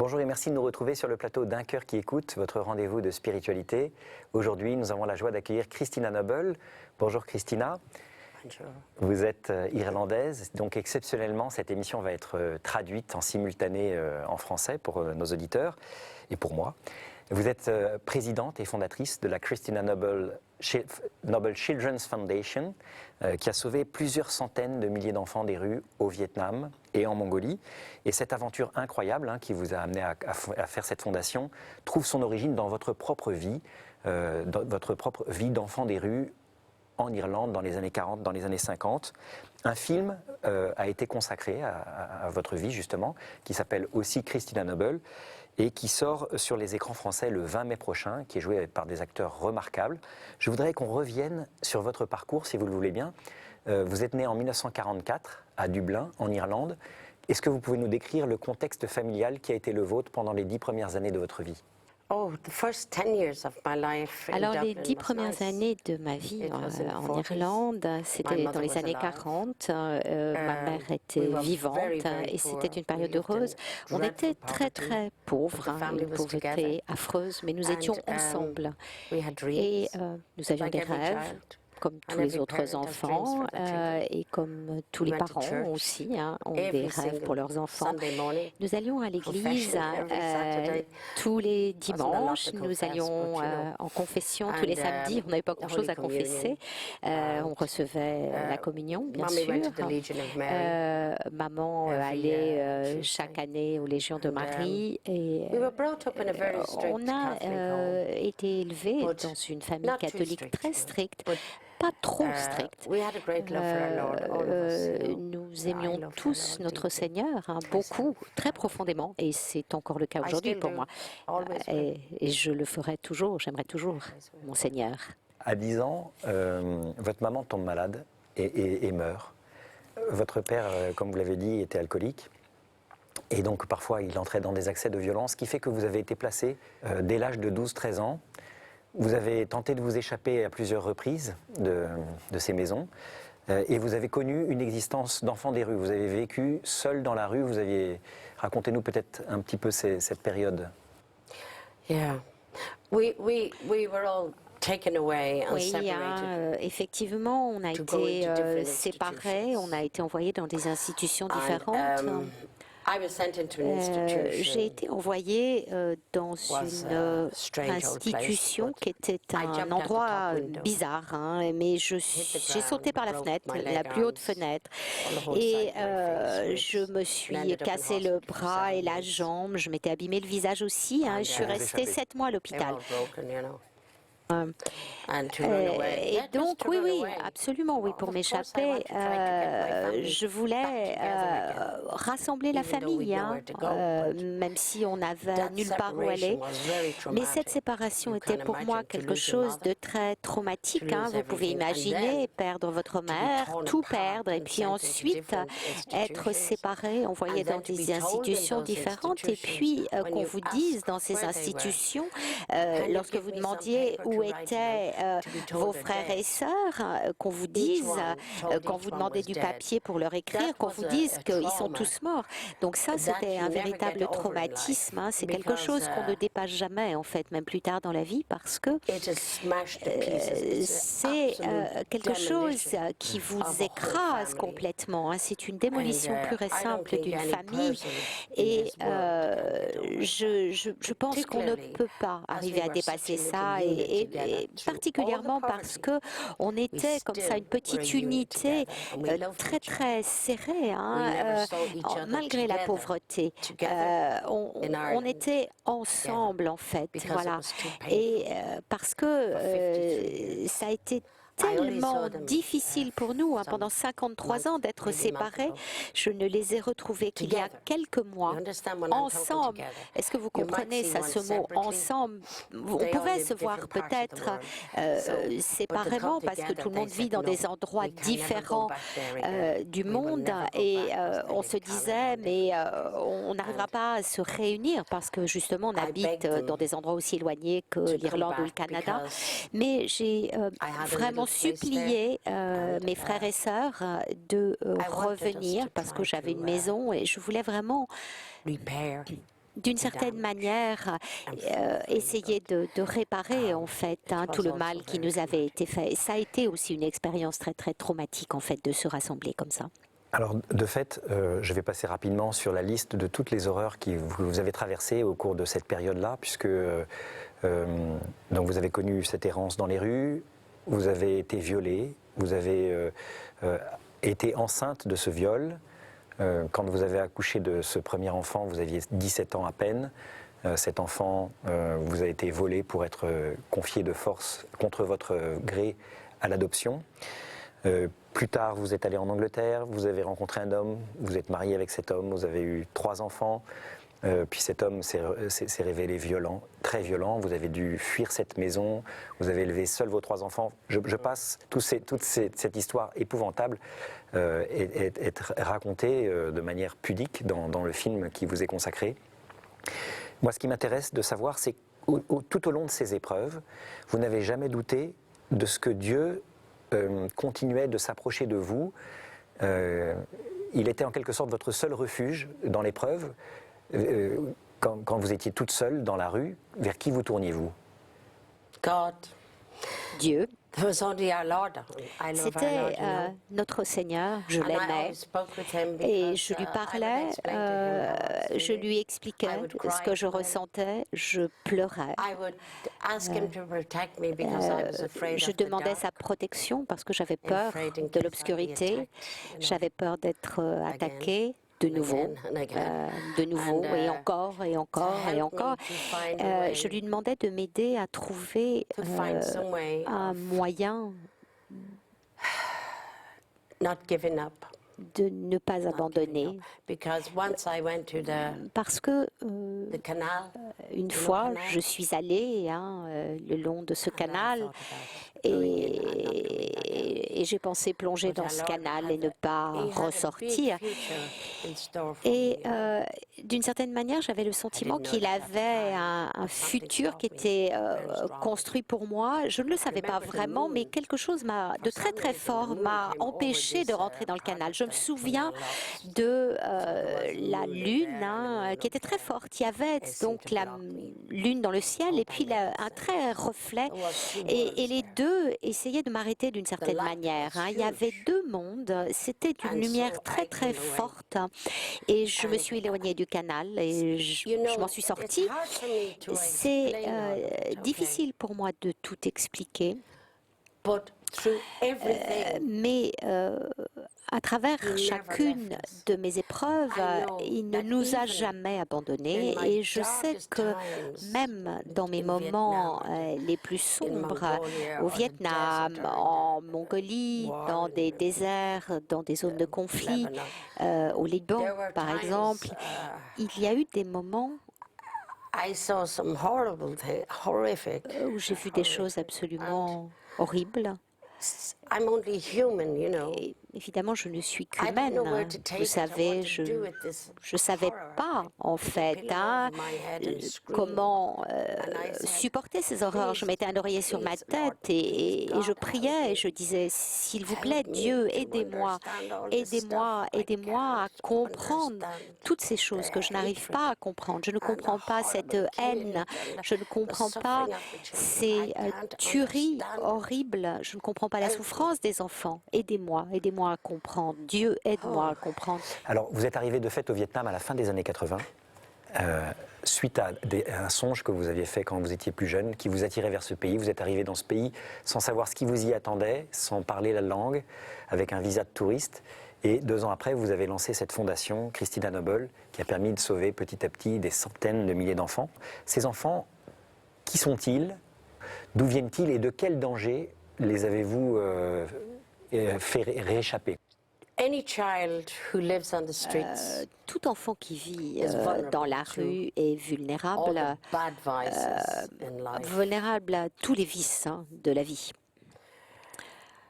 Bonjour et merci de nous retrouver sur le plateau d'Un cœur qui écoute, votre rendez-vous de spiritualité. Aujourd'hui, nous avons la joie d'accueillir Christina Noble. Bonjour Christina. Bonjour. Vous êtes irlandaise, donc exceptionnellement, cette émission va être traduite en simultané en français pour nos auditeurs et pour moi. Vous êtes présidente et fondatrice de la Christina Noble Children's Foundation, qui a sauvé plusieurs centaines de milliers d'enfants des rues au Vietnam et en Mongolie. Et cette aventure incroyable qui vous a amené à faire cette fondation trouve son origine dans votre propre vie, d'enfant des rues en Irlande dans les années 40, dans les années 50. Un film a été consacré à votre vie, justement, qui s'appelle aussi Christina Noble et qui sort sur les écrans français le 20 mai prochain, qui est joué par des acteurs remarquables. Je voudrais qu'on revienne sur votre parcours, si vous le voulez bien. Vous êtes né en 1944 à Dublin, en Irlande. Est-ce que vous pouvez nous décrire le contexte familial qui a été le vôtre pendant les 10 premières années de votre vie ? Alors, les 10 premières années de ma vie en Irlande, c'était dans les années 40. Ma mère était vivante et c'était une période heureuse. On était très, très pauvres, une pauvreté affreuse, mais nous étions ensemble. Et nous avions des rêves, comme tous les autres enfants et comme tous les parents aussi ont des rêves pour leurs enfants. Nous allions à l'église tous les dimanches, nous allions en confession tous les samedis, on n'avait pas grand-chose à confesser, on recevait la communion bien sûr. Maman allait chaque année aux Légions de Marie et on a été élevés dans une famille catholique très stricte, pas trop stricte. Nous aimions tous notre Seigneur, beaucoup, très profondément, et c'est encore le cas aujourd'hui pour moi. Et je le ferai toujours, j'aimerais toujours mon Seigneur. À 10 ans, votre maman tombe malade et meurt. Votre père, comme vous l'avez dit, était alcoolique. Et donc parfois il entrait dans des accès de violence, ce qui fait que vous avez été placé dès l'âge de 12-13 ans. Vous avez tenté de vous échapper à plusieurs reprises de ces maisons et vous avez connu une existence d'enfant des rues. Vous avez vécu seul dans la rue. Racontez-nous peut-être un petit peu cette période. We were all taken away and separated. Effectivement, on a été séparés, on a été envoyés dans des institutions différentes. J'ai été envoyée dans une institution qui était un endroit bizarre, mais j'ai sauté par la fenêtre, la plus haute fenêtre, et je me suis cassé le bras et la jambe, je m'étais abîmé le visage aussi, je suis restée 7 mois à l'hôpital. Et donc, oui, absolument, oui, pour m'échapper, je voulais rassembler la famille, même si on n'avait nulle part où aller. Mais cette séparation était pour moi quelque chose de très traumatique. Vous pouvez imaginer perdre votre mère, tout perdre, et puis ensuite être séparé, envoyé dans des institutions différentes, et puis qu'on vous dise dans ces institutions, lorsque vous demandiez où étaient vos frères et sœurs, qu'on vous dise, quand vous demandez du papier pour leur écrire, qu'on vous dise qu'ils sont tous morts. Donc ça, c'était un véritable traumatisme. C'est quelque chose qu'on ne dépasse jamais, en fait, même plus tard dans la vie, parce que c'est quelque chose qui vous écrase complètement. C'est une démolition pure et simple d'une famille. Et je pense qu'on ne peut pas arriver à dépasser ça, et particulièrement parce que on était comme ça une petite unité très très serrée, malgré la pauvreté. On était ensemble en fait, voilà. Et parce que ça a été tellement difficile pour nous pendant 53 ans d'être séparés. Je ne les ai retrouvés qu'il y a quelques mois, ensemble. Est-ce que vous comprenez ça, ce mot ensemble? On pouvait se voir peut-être séparément parce que tout le monde vit dans des endroits différents du monde et on se disait mais on n'arrivera pas à se réunir parce que justement on habite dans des endroits aussi éloignés que l'Irlande ou le Canada. Mais j'ai vraiment supplié mes frères et sœurs de revenir parce que j'avais une maison et je voulais vraiment d'une certaine manière, essayer de réparer en fait tout le mal qui nous avait été fait. Ça a été aussi une expérience très très traumatique en fait de se rassembler comme ça. Alors, de fait, je vais passer rapidement sur la liste de toutes les horreurs que vous avez traversées au cours de cette période-là, puisque donc vous avez connu cette errance dans les rues, vous avez été violée, vous avez été enceinte de ce viol. Quand vous avez accouché de ce premier enfant, vous aviez 17 ans à peine. Cet enfant vous a été volé pour être confié de force contre votre gré à l'adoption. Plus tard, vous êtes allé en Angleterre, vous avez rencontré un homme, vous êtes marié avec cet homme, vous avez eu 3 enfants, puis cet homme s'est révélé violent, très violent, vous avez dû fuir cette maison, vous avez élevé seul vos 3 enfants. Je passe, cette histoire épouvantable est racontée de manière pudique dans le film qui vous est consacré. Moi, ce qui m'intéresse de savoir, c'est que tout au long de ces épreuves, vous n'avez jamais douté de ce que Dieu continuait de s'approcher de vous. Il était en quelque sorte votre seul refuge dans l'épreuve. Quand vous étiez toute seule dans la rue, vers qui vous tourniez-vous? God. Dieu. C'était notre Seigneur, je l'aimais et je lui parlais, je lui expliquais ce que je ressentais, je pleurais. Je demandais sa protection parce que j'avais peur de l'obscurité, j'avais peur d'être attaquée. De nouveau et encore et encore et encore. Je lui demandais de m'aider à trouver un moyen de ne pas abandonner. Parce que une fois, je suis allée le long de ce canal et j'ai pensé plonger dans ce canal et ne pas ressortir. Et d'une certaine manière, j'avais le sentiment qu'il avait un futur qui était construit pour moi. Je ne le savais pas vraiment, mais quelque chose de très très fort m'a empêché de rentrer dans le canal. Je me souviens de la lune qui était très forte. Il y avait donc la lune dans le ciel et puis un très reflet. Et les deux essayaient de m'arrêter d'une certaine manière. Il y avait 2 mondes. C'était une lumière très très forte. Et je me suis éloignée du canal et je m'en suis sortie. C'est difficile pour moi de tout expliquer. Mais à travers chacune de mes épreuves, il ne nous a jamais abandonnés et je sais que même dans mes moments les plus sombres, au Vietnam, en Mongolie, dans des déserts, dans des zones de conflit, au Liban par exemple, il y a eu des moments où j'ai vu des choses absolument horribles. Et évidemment, je ne suis qu'humaine. Vous savez, je ne savais pas, en fait, comment supporter ces horreurs. Je mettais un oreiller sur ma tête et je priais et je disais, s'il vous plaît, Dieu, aidez-moi, aidez-moi, aidez-moi à comprendre toutes ces choses que je n'arrive pas à comprendre. Je ne comprends pas cette haine, je ne comprends pas ces tueries horribles, je ne comprends pas la souffrance des enfants. Aidez-moi, aidez-moi à comprendre. Dieu, aide-moi à comprendre. Alors, vous êtes arrivé de fait au Vietnam à la fin des années 80, suite à un songe que vous aviez fait quand vous étiez plus jeune, qui vous attirait vers ce pays. Vous êtes arrivé dans ce pays sans savoir ce qui vous y attendait, sans parler la langue, avec un visa de touriste. Et 2 ans après, vous avez lancé cette fondation, Christina Noble, qui a permis de sauver petit à petit des centaines de milliers d'enfants. Ces enfants, qui sont-ils? D'où viennent-ils et de quel danger les avez-vous fait rééchapper? Tout enfant qui vit dans la rue est vulnérable à tous les vices de la vie.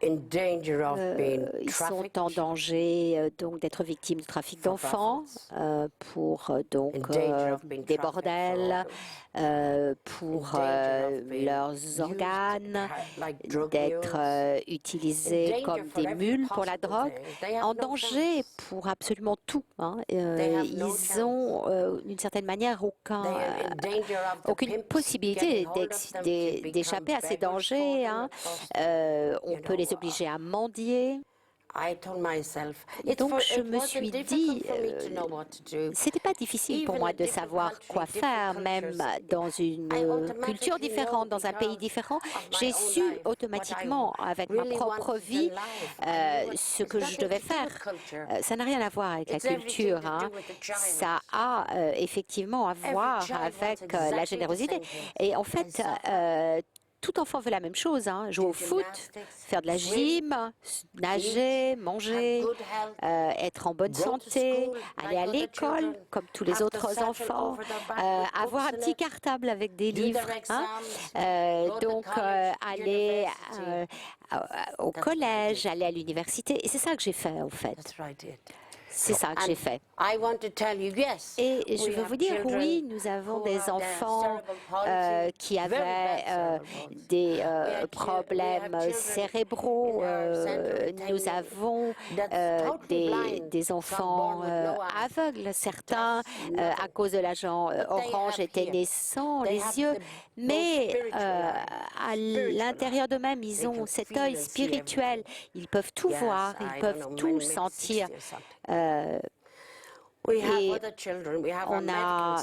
Ils sont en danger donc d'être victimes de trafic d'enfants pour des bordels, pour leurs organes, d'être utilisés comme des mules pour la drogue, en danger pour absolument tout. Ils ont d'une certaine manière aucune possibilité d'échapper à ces dangers. On peut les obliger à mendier. Et donc, je me suis dit, c'était pas difficile pour moi de savoir quoi faire, même dans une culture différente, dans un pays différent. J'ai su automatiquement, avec ma propre vie, ce que je devais faire. Ça n'a rien à voir avec la culture. Ça a effectivement à voir avec la générosité. Et en fait, tout enfant veut la même chose, jouer au foot, faire de la gym, nager, manger, être en bonne santé, aller à l'école comme tous les autres enfants, avoir un petit cartable avec des livres, donc aller au collège, aller à l'université. Et c'est ça que j'ai fait en fait. C'est ça que j'ai fait. Et je veux vous dire, oui, nous avons des enfants qui avaient des problèmes cérébraux. Nous avons des enfants aveugles. Certains, à cause de l'agent orange, étaient nés sans les yeux. Mais à l'intérieur d'eux-mêmes, ils ont cet œil spirituel. Ils peuvent tout voir, ils peuvent tout sentir. Et on a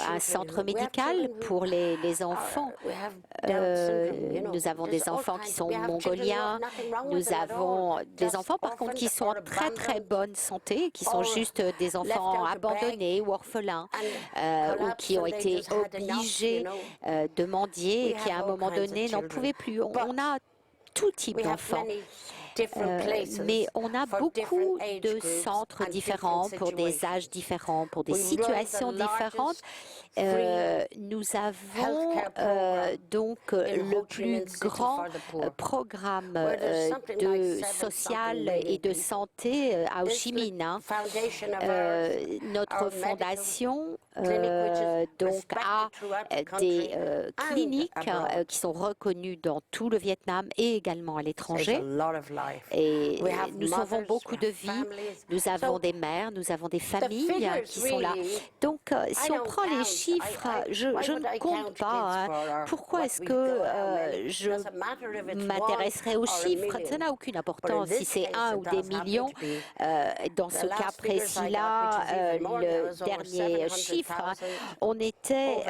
un centre médical pour les enfants. Nous avons des enfants qui sont mongoliens. Nous avons des enfants, par contre, qui sont en très très bonne santé, qui sont juste des enfants abandonnés ou orphelins, ou qui ont été obligés de mendier et qui, à un moment donné, n'en pouvaient plus. On a tout type d'enfants. Mais on a beaucoup de centres différents pour des âges différents, pour des situations différentes. Nous avons donc le plus grand programme de social et de santé à Ho Chi Minh. Notre fondation donc a des cliniques qui sont reconnues dans tout le Vietnam et également à l'étranger. Et nous sauvons beaucoup de vies. Nous avons des mères, nous avons des familles qui sont là. Donc, si on prend les chiffres, je ne compte pas. Pourquoi est-ce que je m'intéresserai aux chiffres? Ça n'a aucune importance. Si c'est 1 ou des millions, dans ce cas précis-là, le dernier chiffre, on était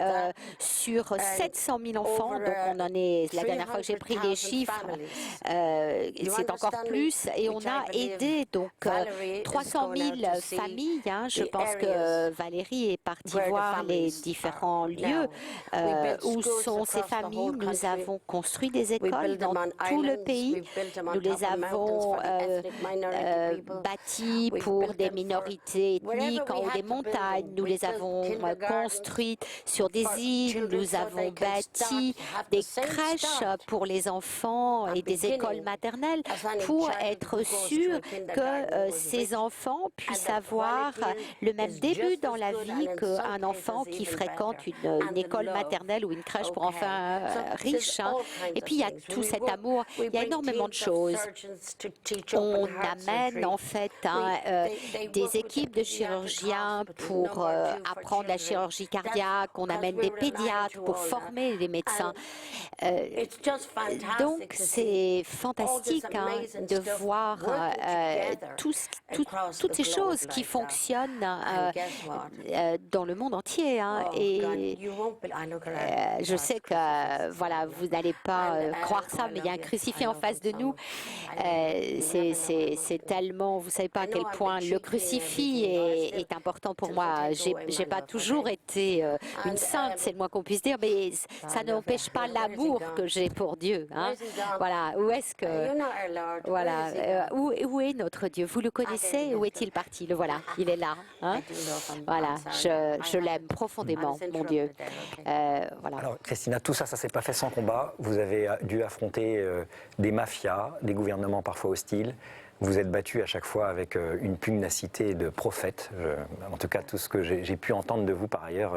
sur 700 000 enfants. Donc, on en est, la dernière fois que j'ai pris les chiffres, c'est encore plus, et on a aidé donc 300 000 familles. Je pense que Valérie est partie voir les différents lieux où sont ces familles. Nous avons construit des écoles dans tout le pays. Nous les avons bâties pour des minorités ethniques en haut des montagnes. Nous les avons construites sur des îles. Nous avons bâti des crèches pour les enfants et des écoles maternelles pour être sûr que ces enfants puissent avoir le même début dans la vie qu'un enfant qui fréquente une école maternelle ou une crèche pour enfants riches. Et puis il y a tout cet amour, il y a énormément de choses. On amène en fait des équipes de chirurgiens pour apprendre la chirurgie cardiaque, on amène des pédiatres pour former les médecins. Donc c'est fantastique de voir toutes ces choses qui fonctionnent dans le monde entier. Et je sais que voilà, vous n'allez pas croire ça, mais il y a un crucifix en face de nous. C'est tellement, vous savez pas à quel point le crucifix est important pour moi. J'ai pas toujours été une sainte, c'est le moins qu'on puisse dire, mais ça n'empêche pas l'amour que j'ai pour Dieu. Voilà, où est-ce que Voilà. Où est notre Dieu? Vous le connaissez? Où est-il parti? Le voilà. Il est là. Hein? Voilà. Je l'aime profondément, mon Dieu. Voilà. Alors, Christina, tout ça, ça s'est pas fait sans combat. Vous avez dû affronter des mafias, des gouvernements parfois hostiles. Vous êtes battu à chaque fois avec une pugnacité de prophète. En tout cas, tout ce que j'ai pu entendre de vous par ailleurs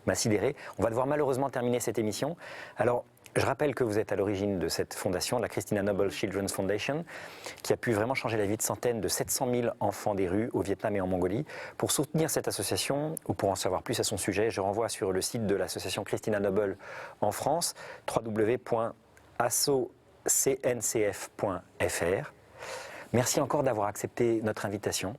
m'a sidéré. On va devoir malheureusement terminer cette émission. Alors, je rappelle que vous êtes à l'origine de cette fondation, la Christina Noble Children's Foundation, qui a pu vraiment changer la vie de centaines de 700 000 enfants des rues au Vietnam et en Mongolie. Pour soutenir cette association, ou pour en savoir plus à son sujet, je renvoie sur le site de l'association Christina Noble en France, www.assocncf.fr. Merci encore d'avoir accepté notre invitation.